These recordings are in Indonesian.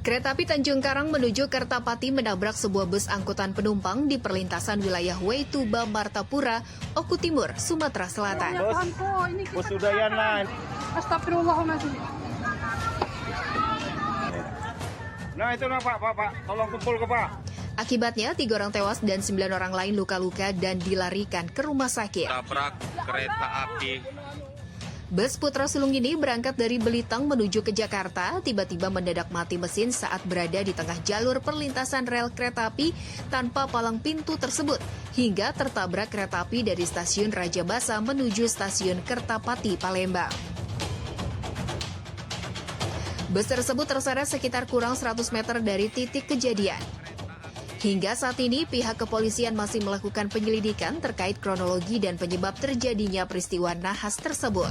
Kereta api Tanjung Karang menuju Kertapati menabrak sebuah bus angkutan penumpang di perlintasan wilayah Way Tuba Martapura, Oku Timur, Sumatera Selatan. Bus Udayana. Astagfirullahaladzim. Nah itu Pak, tolong kumpul ke Pak. Akibatnya 3 orang tewas dan 9 orang lain luka-luka dan dilarikan ke rumah sakit. Tabrak kereta api. Bus Putra Sulung ini berangkat dari Belitang menuju ke Jakarta, tiba-tiba mendadak mati mesin saat berada di tengah jalur perlintasan rel kereta api tanpa palang pintu tersebut, hingga tertabrak kereta api dari stasiun Raja Basa menuju stasiun Kertapati, Palembang. Bus tersebut terseret sekitar kurang 100 meter dari titik kejadian. Hingga saat ini, pihak kepolisian masih melakukan penyelidikan terkait kronologi dan penyebab terjadinya peristiwa nahas tersebut.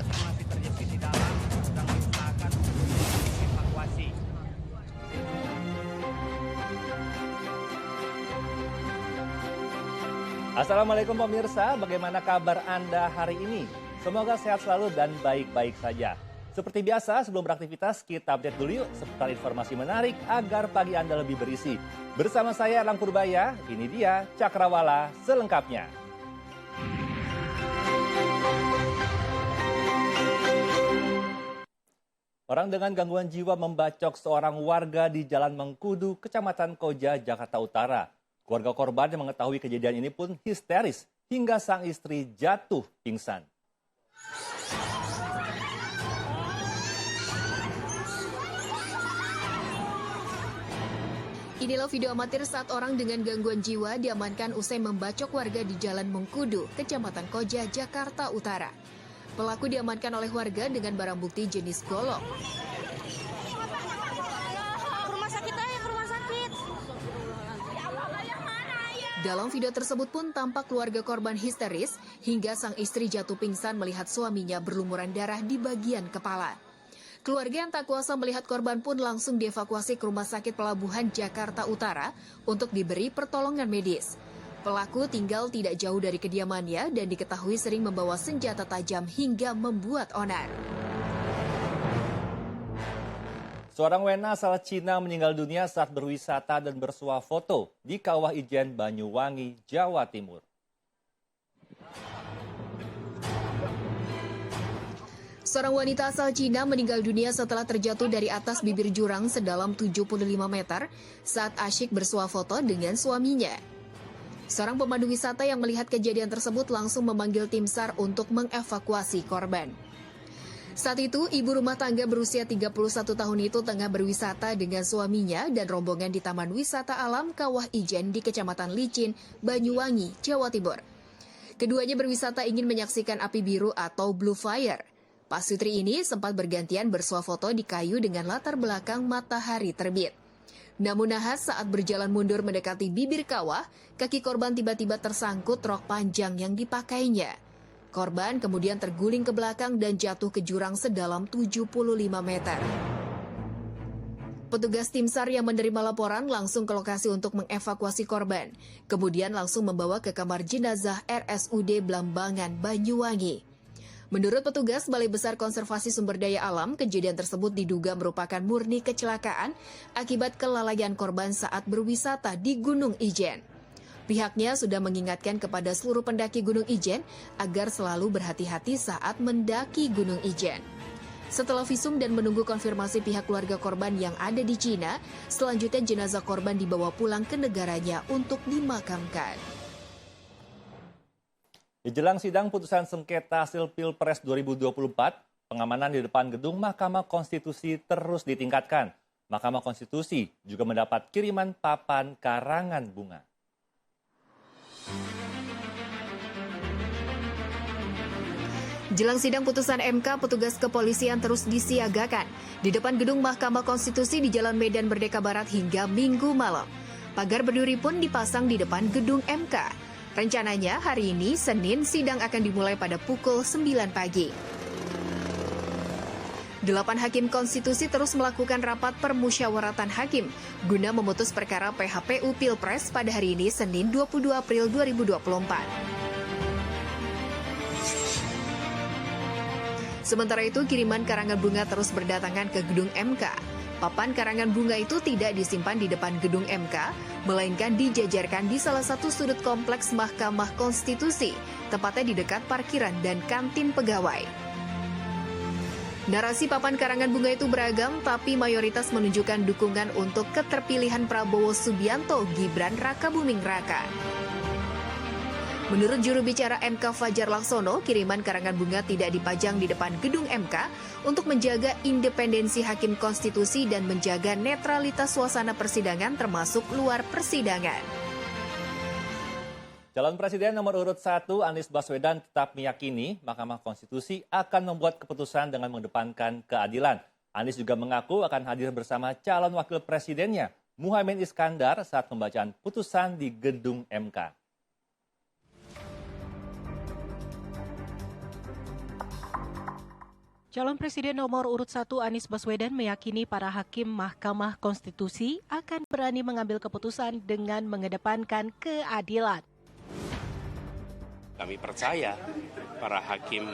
Assalamualaikum pemirsa, bagaimana kabar Anda hari ini? Semoga sehat selalu dan baik-baik saja. Seperti biasa, sebelum beraktivitas, kita update dulu yuk seputar informasi menarik agar pagi Anda lebih berisi. Bersama saya, Erlang Purbaya, ini dia Cakrawala selengkapnya. Orang dengan gangguan jiwa membacok seorang warga di Jalan Mengkudu, Kecamatan Koja, Jakarta Utara. Keluarga korban yang mengetahui kejadian ini pun histeris hingga sang istri jatuh pingsan. Inilah video amatir saat orang dengan gangguan jiwa diamankan usai membacok warga di Jalan Mengkudu, Kecamatan Koja, Jakarta Utara. Pelaku diamankan oleh warga dengan barang bukti jenis golok. Dalam video tersebut pun tampak keluarga korban histeris hingga sang istri jatuh pingsan melihat suaminya berlumuran darah di bagian kepala. Keluarga yang tak kuasa melihat korban pun langsung dievakuasi ke Rumah Sakit Pelabuhan Jakarta Utara untuk diberi pertolongan medis. Pelaku tinggal tidak jauh dari kediamannya dan diketahui sering membawa senjata tajam hingga membuat onar. Seorang WNA asal Cina meninggal dunia saat berwisata dan bersuah foto di Kawah Ijen, Banyuwangi, Jawa Timur. Seorang wanita asal Cina meninggal dunia setelah terjatuh dari atas bibir jurang sedalam 75 meter saat asyik bersuah foto dengan suaminya. Seorang pemandu wisata yang melihat kejadian tersebut langsung memanggil tim SAR untuk mengevakuasi korban. Saat itu, ibu rumah tangga berusia 31 tahun itu tengah berwisata dengan suaminya dan rombongan di Taman Wisata Alam Kawah Ijen di Kecamatan Licin, Banyuwangi, Jawa Timur. Keduanya berwisata ingin menyaksikan api biru atau blue fire. Pak Sutri ini sempat bergantian bersuah foto di kayu dengan latar belakang matahari terbit. Namun nahas saat berjalan mundur mendekati bibir kawah, kaki korban tiba-tiba tersangkut rok panjang yang dipakainya. Korban kemudian terguling ke belakang dan jatuh ke jurang sedalam 75 meter. Petugas tim SAR yang menerima laporan langsung ke lokasi untuk mengevakuasi korban. Kemudian langsung membawa ke kamar jenazah RSUD Blambangan, Banyuwangi. Menurut petugas Balai Besar Konservasi Sumber Daya Alam, kejadian tersebut diduga merupakan murni kecelakaan akibat kelalaian korban saat berwisata di Gunung Ijen. Pihaknya sudah mengingatkan kepada seluruh pendaki Gunung Ijen agar selalu berhati-hati saat mendaki Gunung Ijen. Setelah visum dan menunggu konfirmasi pihak keluarga korban yang ada di Cina, selanjutnya jenazah korban dibawa pulang ke negaranya untuk dimakamkan. Di jelang sidang putusan sengketa hasil Pilpres 2024, pengamanan di depan gedung Mahkamah Konstitusi terus ditingkatkan. Mahkamah Konstitusi juga mendapat kiriman papan karangan bunga. Jelang sidang putusan MK, petugas kepolisian terus disiagakan di depan gedung Mahkamah Konstitusi di Jalan Medan Merdeka Barat hingga Minggu malam. Pagar berduri pun dipasang di depan gedung MK. Rencananya hari ini, Senin, sidang akan dimulai pada pukul 9 pagi. 8 hakim konstitusi terus melakukan rapat permusyawaratan hakim guna memutus perkara PHPU Pilpres pada hari ini, Senin 22 April 2024. Sementara itu, kiriman karangan bunga terus berdatangan ke gedung MK. Papan karangan bunga itu tidak disimpan di depan gedung MK, melainkan dijajarkan di salah satu sudut kompleks Mahkamah Konstitusi, tepatnya di dekat parkiran dan kantin pegawai. Narasi papan karangan bunga itu beragam, tapi mayoritas menunjukkan dukungan untuk keterpilihan Prabowo Subianto Gibran Rakabuming Raka. Menurut juru bicara MK Fajar Laksono, kiriman karangan bunga tidak dipajang di depan gedung MK untuk menjaga independensi hakim konstitusi dan menjaga netralitas suasana persidangan termasuk luar persidangan. Calon Presiden nomor urut 1 Anies Baswedan tetap meyakini Mahkamah Konstitusi akan membuat keputusan dengan mengedepankan keadilan. Anies juga mengaku akan hadir bersama calon wakil presidennya, Muhaimin Iskandar, saat pembacaan putusan di gedung MK. Calon Presiden nomor urut 1 Anies Baswedan meyakini para hakim Mahkamah Konstitusi akan berani mengambil keputusan dengan mengedepankan keadilan. Kami percaya para hakim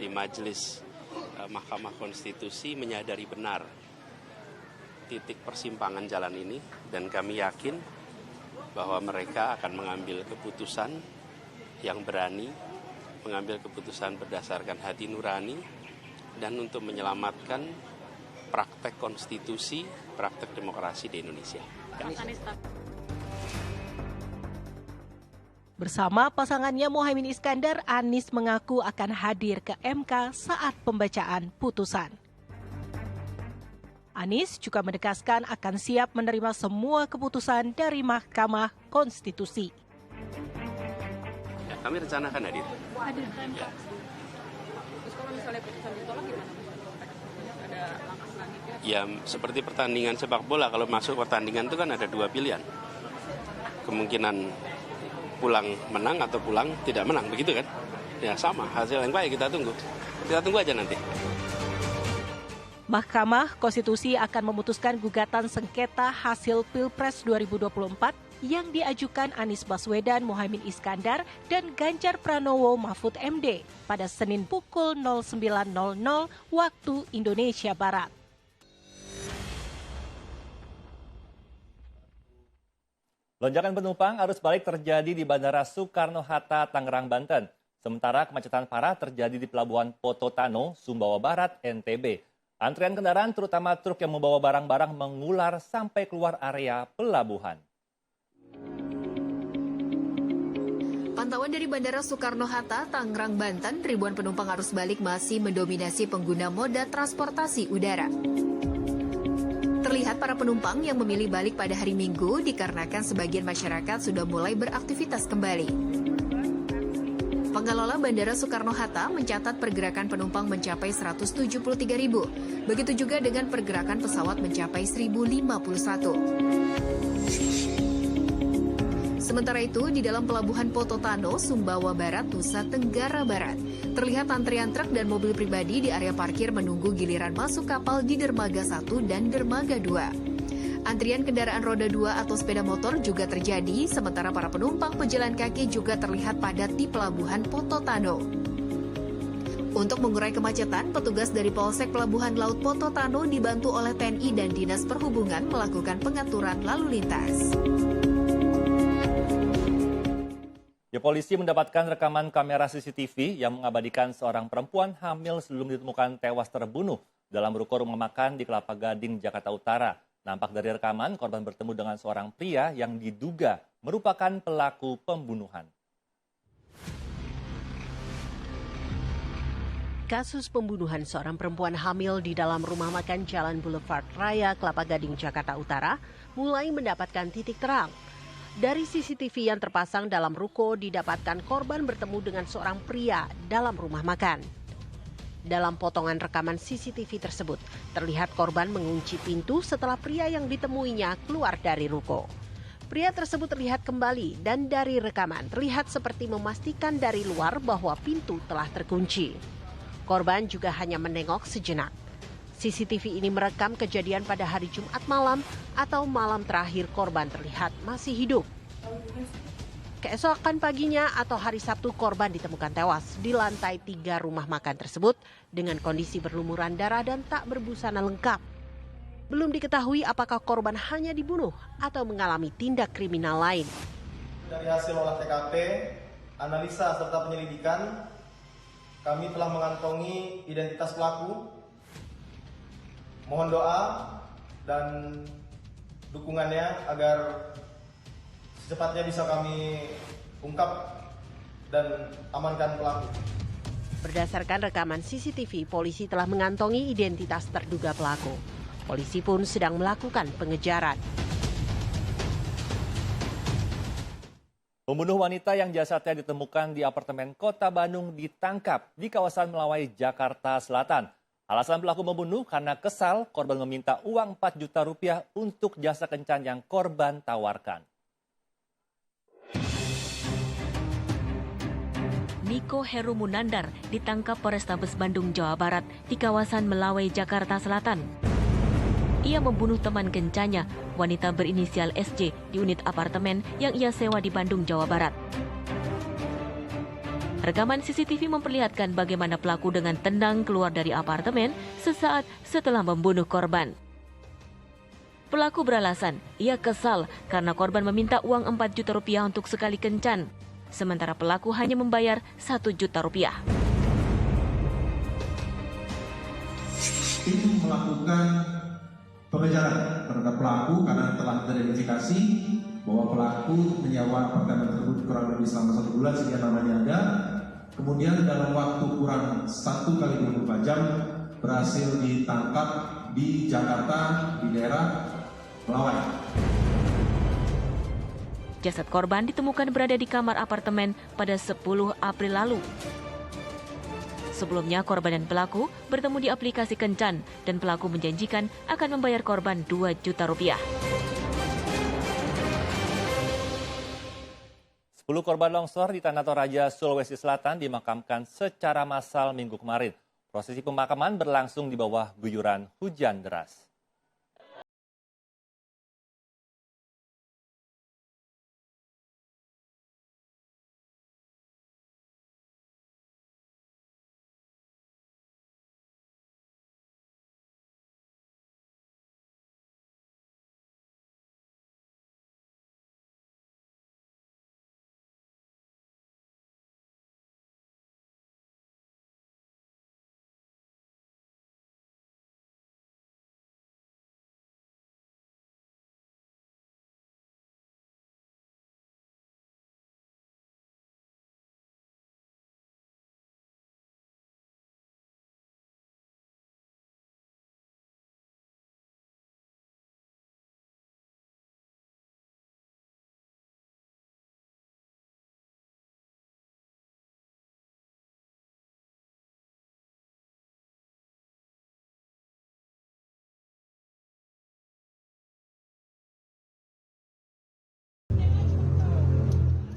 di Majelis Mahkamah Konstitusi menyadari benar titik persimpangan jalan ini, dan kami yakin bahwa mereka akan mengambil keputusan yang berani, mengambil keputusan berdasarkan hati nurani, dan untuk menyelamatkan praktek konstitusi, praktek demokrasi di Indonesia. Bersama pasangannya Muhaimin Iskandar, Anies mengaku akan hadir ke MK saat pembacaan putusan. Anies juga menegaskan akan siap menerima semua keputusan dari Mahkamah Konstitusi. Kami rencanakan hadir. Hadir. Ya. Terus kalau misalnya putusan ditolak gimana? Ada langkah selanjutnya? Ya, seperti pertandingan sepak bola, kalau masuk pertandingan itu kan ada dua pilihan. Kemungkinan pulang menang atau pulang tidak menang, begitu kan? Ya sama, hasil yang baik kita tunggu. Kita tunggu aja nanti. Mahkamah Konstitusi akan memutuskan gugatan sengketa hasil Pilpres 2024 yang diajukan Anies Baswedan, Muhaimin Iskandar, dan Ganjar Pranowo Mahfud MD pada Senin pukul 09.00 waktu Indonesia Barat. Lonjakan penumpang arus balik terjadi di Bandara Soekarno-Hatta, Tangerang, Banten. Sementara kemacetan parah terjadi di Pelabuhan Pototano, Sumbawa Barat, NTB. Antrian kendaraan terutama truk yang membawa barang-barang mengular sampai keluar area pelabuhan. Pantauan dari Bandara Soekarno-Hatta, Tangerang, Banten, ribuan penumpang arus balik masih mendominasi pengguna moda transportasi udara. Terlihat para penumpang yang memilih balik pada hari Minggu dikarenakan sebagian masyarakat sudah mulai beraktivitas kembali. Pengelola Bandara Soekarno-Hatta mencatat pergerakan penumpang mencapai 173.000. Begitu juga dengan pergerakan pesawat mencapai 1.051. Sementara itu, di dalam Pelabuhan Pototano, Sumbawa Barat, Nusa Tenggara Barat, terlihat antrian truk dan mobil pribadi di area parkir menunggu giliran masuk kapal di Dermaga 1 dan Dermaga 2. Antrian kendaraan roda 2 atau sepeda motor juga terjadi, sementara para penumpang pejalan kaki juga terlihat padat di Pelabuhan Pototano. Untuk mengurai kemacetan, petugas dari Polsek Pelabuhan Laut Pototano dibantu oleh TNI dan Dinas Perhubungan melakukan pengaturan lalu lintas. Ya, polisi mendapatkan rekaman kamera CCTV yang mengabadikan seorang perempuan hamil sebelum ditemukan tewas terbunuh dalam ruko rumah makan di Kelapa Gading, Jakarta Utara. Nampak dari rekaman, korban bertemu dengan seorang pria yang diduga merupakan pelaku pembunuhan. Kasus pembunuhan seorang perempuan hamil di dalam rumah makan Jalan Boulevard Raya, Kelapa Gading, Jakarta Utara, mulai mendapatkan titik terang. Dari CCTV yang terpasang dalam ruko, didapatkan korban bertemu dengan seorang pria dalam rumah makan. Dalam potongan rekaman CCTV tersebut, terlihat korban mengunci pintu setelah pria yang ditemuinya keluar dari ruko. Pria tersebut terlihat kembali dan dari rekaman terlihat seperti memastikan dari luar bahwa pintu telah terkunci. Korban juga hanya menengok sejenak. CCTV ini merekam kejadian pada hari Jumat malam atau malam terakhir korban terlihat masih hidup. Keesokan paginya atau hari Sabtu korban ditemukan tewas di lantai 3 rumah makan tersebut dengan kondisi berlumuran darah dan tak berbusana lengkap. Belum diketahui apakah korban hanya dibunuh atau mengalami tindak kriminal lain. Dari hasil olah TKP, analisa serta penyelidikan, kami telah mengantongi identitas pelaku. Mohon doa dan dukungannya agar secepatnya bisa kami ungkap dan amankan pelaku. Berdasarkan rekaman CCTV, polisi telah mengantongi identitas terduga pelaku. Polisi pun sedang melakukan pengejaran. Pembunuh wanita yang jasadnya ditemukan di apartemen Kota Bandung ditangkap di kawasan Melawai, Jakarta Selatan. Alasan pelaku membunuh karena kesal korban meminta uang 4 juta rupiah untuk jasa kencan yang korban tawarkan. Niko Heru Munandar ditangkap Polrestabes Bandung, Jawa Barat di kawasan Melawai, Jakarta Selatan. Ia membunuh teman kencannya, wanita berinisial SJ, di unit apartemen yang ia sewa di Bandung, Jawa Barat. Rekaman CCTV memperlihatkan bagaimana pelaku dengan tenang keluar dari apartemen sesaat setelah membunuh korban. Pelaku beralasan, ia kesal karena korban meminta uang 4 juta rupiah untuk sekali kencan, sementara pelaku hanya membayar 1 juta rupiah. Tim melakukan pengejaran terhadap pelaku karena telah teridentifikasi bahwa pelaku menyewa apartemen tersebut kurang lebih selama 1 bulan sehingga namanya ada. Kemudian dalam waktu kurang 1x24 jam berhasil ditangkap di Jakarta di daerah Melawai. Jasad korban ditemukan berada di kamar apartemen pada 10 April lalu. Sebelumnya, korban dan pelaku bertemu di aplikasi kencan dan pelaku menjanjikan akan membayar korban 2 juta rupiah. 10 korban longsor di Tanah Toraja, Sulawesi Selatan dimakamkan secara massal Minggu kemarin. Prosesi pemakaman berlangsung di bawah guyuran hujan deras.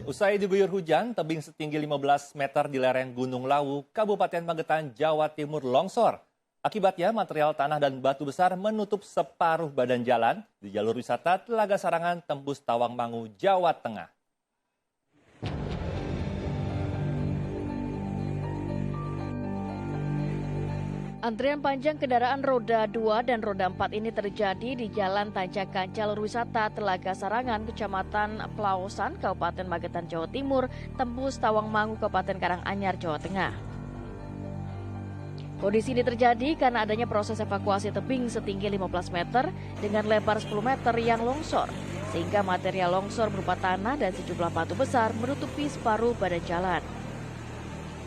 Usai diguyur hujan, tebing setinggi 15 meter di lereng Gunung Lawu, Kabupaten Magetan, Jawa Timur longsor. Akibatnya material tanah dan batu besar menutup separuh badan jalan di jalur wisata Telaga Sarangan tembus Tawangmangu, Jawa Tengah. Antrian panjang kendaraan roda 2 dan roda 4 ini terjadi di Jalan Tanjakan jalur wisata Telaga Sarangan, Kecamatan Pelausan, Kabupaten Magetan, Jawa Timur, tembus Tawangmangu, Kabupaten Karanganyar, Jawa Tengah. Kondisi ini terjadi karena adanya proses evakuasi tebing setinggi 15 meter dengan lebar 10 meter yang longsor, sehingga material longsor berupa tanah dan sejumlah batu besar menutupi separuh badan jalan.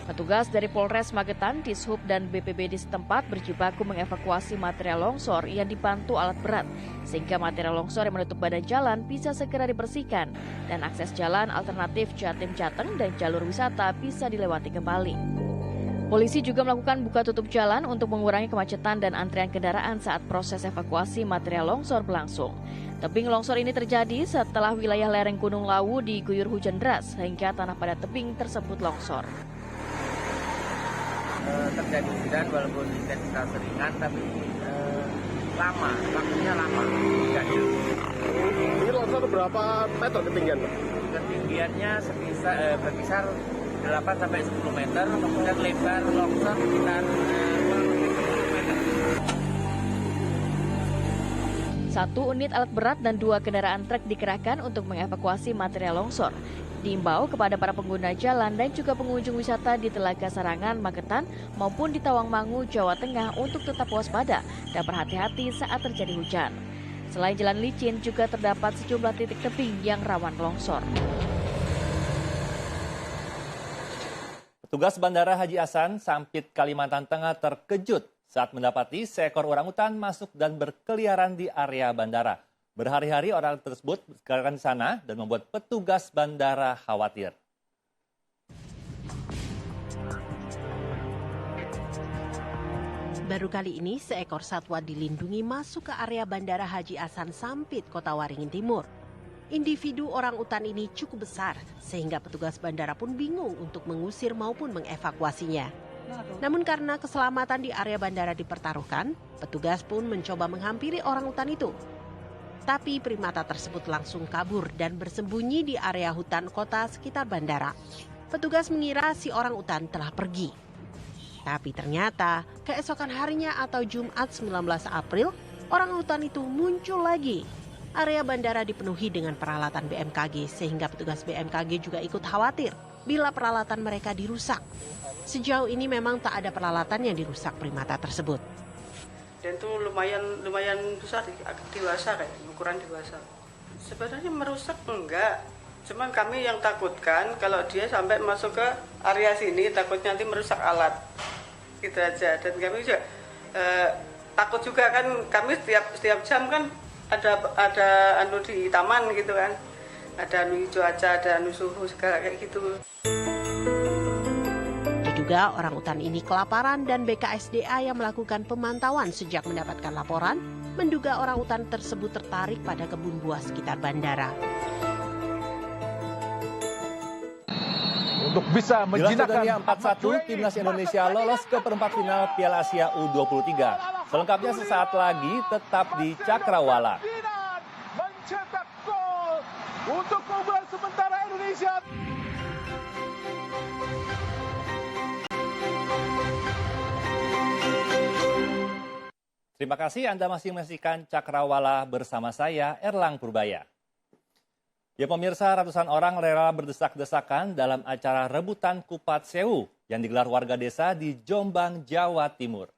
Petugas dari Polres Magetan, Dishub, dan BPBD setempat berjibaku mengevakuasi material longsor yang dibantu alat berat, sehingga material longsor yang menutup badan jalan bisa segera dibersihkan dan akses jalan alternatif Jatim-Jateng dan jalur wisata bisa dilewati kembali. Polisi juga melakukan buka tutup jalan untuk mengurangi kemacetan dan antrian kendaraan saat proses evakuasi material longsor berlangsung. Tebing longsor ini terjadi setelah wilayah lereng Gunung Lawu diguyur hujan deras sehingga tanah pada tebing tersebut longsor. Terjadi hujan walaupun intensitas ringan tapi lama, waktunya lama. Ini longsor berapa meter ketinggian, Pak? Ketinggiannya berkisar 8-10 meter, kemudian lebar longsor sekitar 10 meter. 1 unit alat berat dan 2 kendaraan truk dikerahkan untuk mengevakuasi material longsor. Diimbau kepada para pengguna jalan dan juga pengunjung wisata di Telaga Sarangan, Magetan maupun di Tawangmangu, Jawa Tengah untuk tetap waspada dan berhati-hati saat terjadi hujan. Selain jalan licin, juga terdapat sejumlah titik tebing yang rawan longsor. Petugas Bandara Haji Hasan, Sampit, Kalimantan Tengah terkejut saat mendapati seekor orangutan masuk dan berkeliaran di area bandara. Berhari-hari orang tersebut berkeliaran di sana dan membuat petugas bandara khawatir. Baru kali ini seekor satwa dilindungi masuk ke area Bandara Haji Hasan Sampit, Kota Waringin Timur. Individu orangutan ini cukup besar sehingga petugas bandara pun bingung untuk mengusir maupun mengevakuasinya. Namun karena keselamatan di area bandara dipertaruhkan, petugas pun mencoba menghampiri orangutan itu. Tapi primata tersebut langsung kabur dan bersembunyi di area hutan kota sekitar bandara. Petugas mengira si orangutan telah pergi. Tapi ternyata keesokan harinya atau Jumat 19 April, orangutan itu muncul lagi. Area bandara dipenuhi dengan peralatan BMKG sehingga petugas BMKG juga ikut khawatir bila peralatan mereka dirusak. Sejauh ini memang tak ada peralatan yang dirusak primata tersebut. Dan itu lumayan besar, dewasa kayak ukuran dewasa. Sebenarnya merusak enggak, cuman kami yang takutkan kalau dia sampai masuk ke area sini takutnya nanti merusak alat, gitu aja. Dan kami juga takut juga kan, kami setiap jam kan ada anu di taman gitu kan, ada anu cuaca, ada anu suhu segala kayak gitu. Diduga orangutan ini kelaparan dan BKSDA yang melakukan pemantauan sejak mendapatkan laporan menduga orangutan tersebut tertarik pada kebun buah sekitar bandara. Untuk bisa menjinakkan 4-1, timnas Indonesia lolos ke perempat final Piala Asia U23. Selengkapnya sesaat lagi, tetap di Cakrawala. Mencetak gol untuk keunggulan sementara Indonesia. Terima kasih Anda masih menyaksikan Cakrawala bersama saya, Erlang Purbaya. Ya pemirsa, ratusan orang rela berdesak-desakan dalam acara rebutan Kupat Sewu yang digelar warga desa di Jombang, Jawa Timur.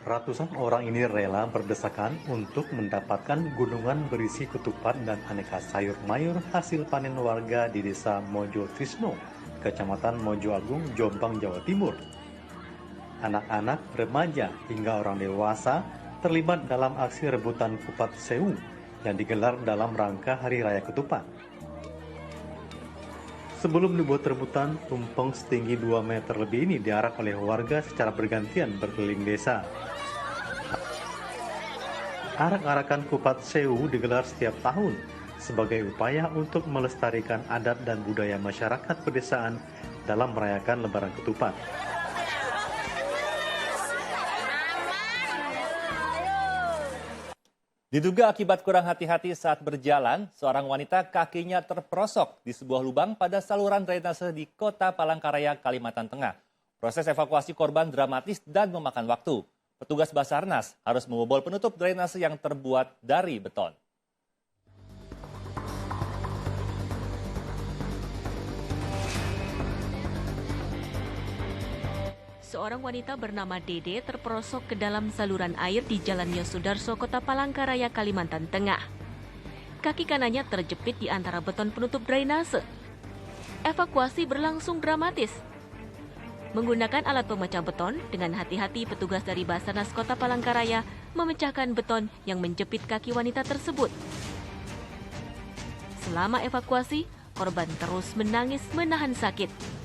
Ratusan orang ini rela berdesakan untuk mendapatkan gunungan berisi ketupat dan aneka sayur mayur hasil panen warga di desa Mojo Trisno, Kecamatan Mojo Agung, Jombang, Jawa Timur. Anak-anak, remaja, hingga orang dewasa terlibat dalam aksi rebutan Kupat Sewu yang digelar dalam rangka Hari Raya Ketupat. Sebelum dibuat rebutan, tumpeng setinggi 2 meter lebih ini diarak oleh warga secara bergantian berkeliling desa. Arak-arakan Kupat Sewu digelar setiap tahun sebagai upaya untuk melestarikan adat dan budaya masyarakat pedesaan dalam merayakan Lebaran Ketupat. Diduga akibat kurang hati-hati saat berjalan, seorang wanita kakinya terperosok di sebuah lubang pada saluran drainase di Kota Palangkaraya, Kalimantan Tengah. Proses evakuasi korban dramatis dan memakan waktu. Petugas Basarnas harus membobol penutup drainase yang terbuat dari beton. Seorang wanita bernama Dede terperosok ke dalam saluran air di Jalan Yosudarso, Kota Palangkaraya, Kalimantan Tengah. Kaki kanannya terjepit di antara beton penutup drainase. Evakuasi berlangsung dramatis. Menggunakan alat pemecah beton, dengan hati-hati petugas dari Basarnas Kota Palangkaraya memecahkan beton yang menjepit kaki wanita tersebut. Selama evakuasi, korban terus menangis menahan sakit.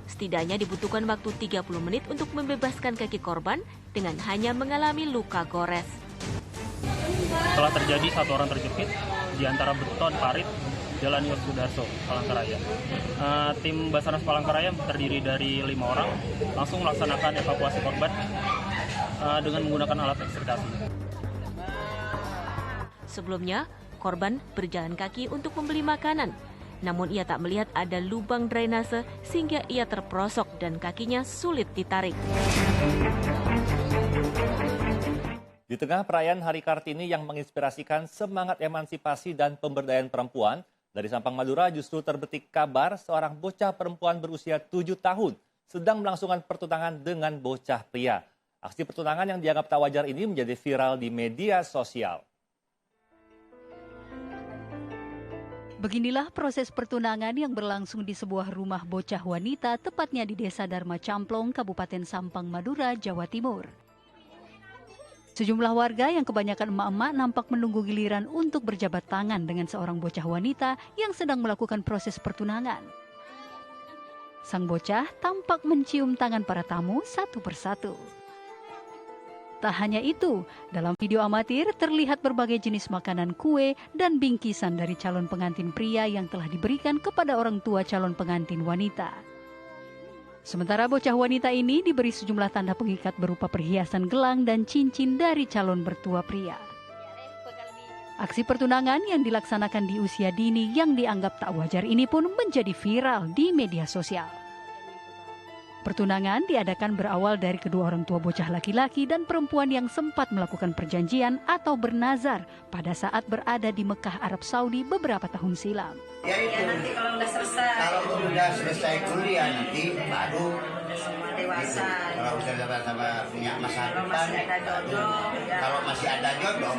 Setidaknya dibutuhkan waktu 30 menit untuk membebaskan kaki korban dengan hanya mengalami luka gores. Telah terjadi satu orang terjepit di antara beton parit Jalan Yosudarso, Palangkaraya. Tim Basarnas Palangkaraya terdiri dari 5 orang langsung melaksanakan evakuasi korban dengan menggunakan alat ekstrakasi. Sebelumnya, korban berjalan kaki untuk membeli makanan. Namun ia tak melihat ada lubang drainase sehingga ia terperosok dan kakinya sulit ditarik. Di tengah perayaan Hari Kartini yang menginspirasikan semangat emansipasi dan pemberdayaan perempuan, dari Sampang Madura justru terbetik kabar seorang bocah perempuan berusia 7 tahun sedang melangsungkan pertunangan dengan bocah pria. Aksi pertunangan yang dianggap tak wajar ini menjadi viral di media sosial. Beginilah proses pertunangan yang berlangsung di sebuah rumah bocah wanita, tepatnya di Desa Dharma Camplong, Kabupaten Sampang Madura, Jawa Timur. Sejumlah warga yang kebanyakan emak-emak nampak menunggu giliran untuk berjabat tangan dengan seorang bocah wanita yang sedang melakukan proses pertunangan. Sang bocah tampak mencium tangan para tamu satu persatu. Tak hanya itu, dalam video amatir terlihat berbagai jenis makanan kue dan bingkisan dari calon pengantin pria yang telah diberikan kepada orang tua calon pengantin wanita. Sementara bocah wanita ini diberi sejumlah tanda pengikat berupa perhiasan gelang dan cincin dari calon mertua pria. Aksi pertunangan yang dilaksanakan di usia dini yang dianggap tak wajar ini pun menjadi viral di media sosial. Pertunangan diadakan berawal dari kedua orang tua bocah laki-laki dan perempuan yang sempat melakukan perjanjian atau bernazar pada saat berada di Mekah, Arab Saudi beberapa tahun silam. Ya itu, nanti kalau sudah selesai kuliah nanti baru dewasa. Kalau sudah sama punya masa depan, kalau masih ada jodoh.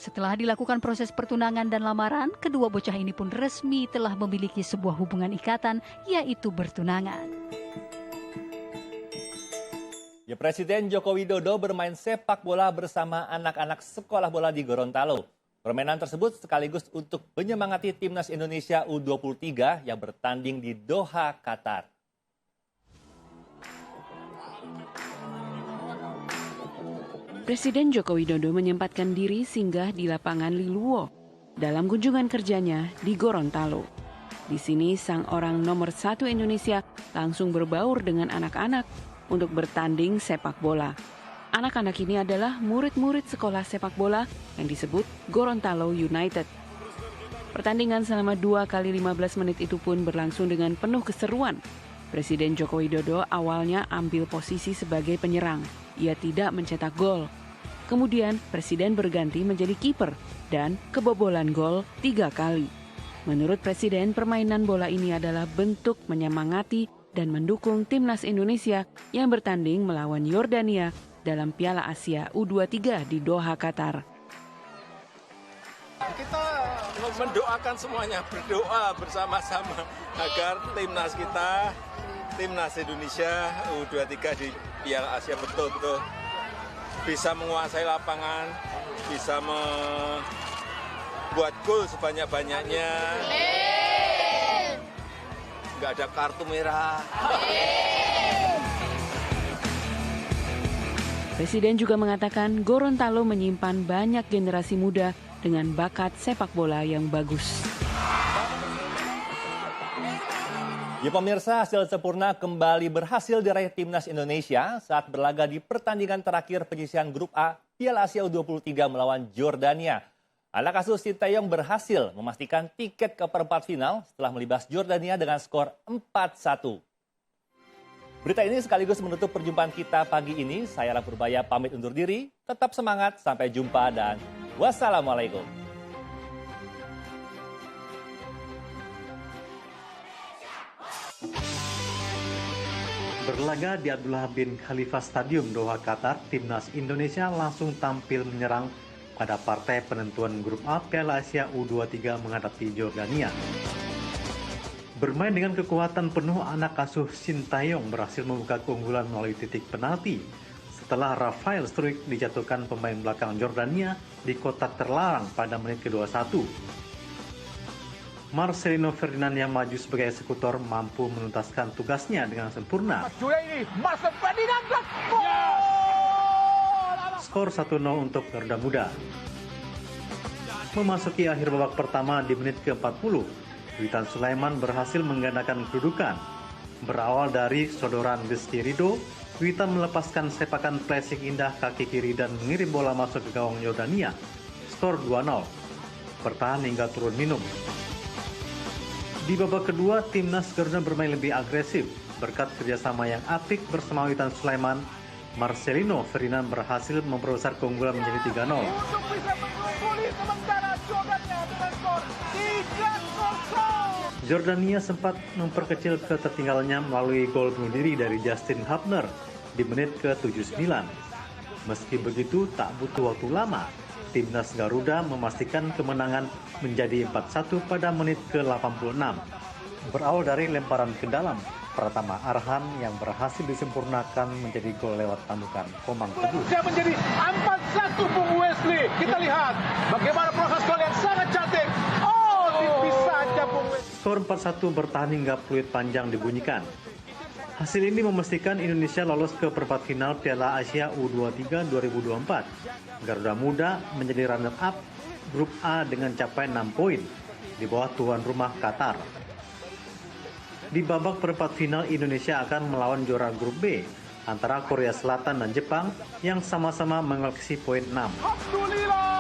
Setelah dilakukan proses pertunangan dan lamaran, kedua bocah ini pun resmi telah memiliki sebuah hubungan ikatan, yaitu bertunangan. Ya, Presiden Joko Widodo bermain sepak bola bersama anak-anak sekolah bola di Gorontalo. Permainan tersebut sekaligus untuk menyemangati timnas Indonesia U23 yang bertanding di Doha, Qatar. Presiden Joko Widodo menyempatkan diri singgah di lapangan Liluwo dalam kunjungan kerjanya di Gorontalo. Di sini sang orang nomor 1 Indonesia langsung berbaur dengan anak-anak untuk bertanding sepak bola. Anak-anak ini adalah murid-murid sekolah sepak bola yang disebut Gorontalo United. Pertandingan selama 2 kali 15 menit itu pun berlangsung dengan penuh keseruan. Presiden Joko Widodo awalnya ambil posisi sebagai penyerang. Ia tidak mencetak gol. Kemudian Presiden berganti menjadi kiper dan kebobolan gol 3 kali. Menurut Presiden, permainan bola ini adalah bentuk menyemangati dan mendukung timnas Indonesia yang bertanding melawan Yordania dalam Piala Asia U23 di Doha, Qatar. Kita mendoakan semuanya, berdoa bersama-sama agar timnas kita, timnas Indonesia U23 di Piala Asia betul-betul bisa menguasai lapangan, bisa membuat gol sebanyak-banyaknya. Nggak ada kartu merah. Presiden juga mengatakan Gorontalo menyimpan banyak generasi muda dengan bakat sepak bola yang bagus. Ya pemirsa, hasil sempurna kembali berhasil diraih timnas Indonesia saat berlaga di pertandingan terakhir penyisihan grup A Piala Asia U23 melawan Jordania. Anak asuh Sintayong berhasil memastikan tiket ke perempat final setelah melibas Jordania dengan skor 4-1. Berita ini sekaligus menutup perjumpaan kita pagi ini. Saya Alam Purbaya pamit undur diri. Tetap semangat, sampai jumpa dan wassalamualaikum. Berlaga di Abdullah bin Khalifa Stadium Doha, Qatar, timnas Indonesia langsung tampil menyerang pada partai penentuan grup A Piala Asia U23 menghadapi Jordania. Bermain dengan kekuatan penuh, anak asuh Sintayong berhasil membuka keunggulan melalui titik penalti setelah Rafael Struijk dijatuhkan pemain belakang Jordania di kotak terlarang pada menit ke-21. Marcelino Ferdinand yang maju sebagai eksekutor mampu menuntaskan tugasnya dengan sempurna. Skor 1-0 untuk Garuda Muda. Memasuki akhir babak pertama di menit ke-40, Witan Sulaiman berhasil menggandakan kedudukan. Berawal dari sodoran Rizky Ridho, Witan melepaskan sepakan flashing indah kaki kiri dan mengirim bola masuk ke gawang Jordania. Skor 2-0. Bertahan hingga turun minum. Di babak kedua, timnas Garuda bermain lebih agresif berkat kerjasama yang apik bersama Witan Sulaiman Marcelino Ferdinand berhasil memperbesar keunggulan menjadi 3-0. Untuk bisa mengungguli sementara Jordania dengan skor 3-0. Jordania sempat memperkecil ketertinggalannya melalui gol bunuh diri dari Justin Hubner di menit ke-79. Meski begitu, tak butuh waktu lama. Timnas Garuda memastikan kemenangan menjadi 4-1 pada menit ke-86. Berawal dari lemparan ke dalam, Pratama Arhan yang berhasil disempurnakan menjadi gol lewat tandukan Komang Teguh. Sudah menjadi 4-1 Bung Wesley. Kita lihat bagaimana proses gol yang sangat cantik. Oh, tipis saja Bung Wesley. Skor 4-1 bertahan hingga peluit panjang dibunyikan. Hasil ini memastikan Indonesia lolos ke perempat final Piala Asia U23 2024. Garuda Muda menjadi runner-up Grup A dengan capaian 6 poin di bawah tuan rumah Qatar. Di babak perempat final, Indonesia akan melawan juara Grup B antara Korea Selatan dan Jepang yang sama-sama mengoleksi poin 6. Alhamdulillah.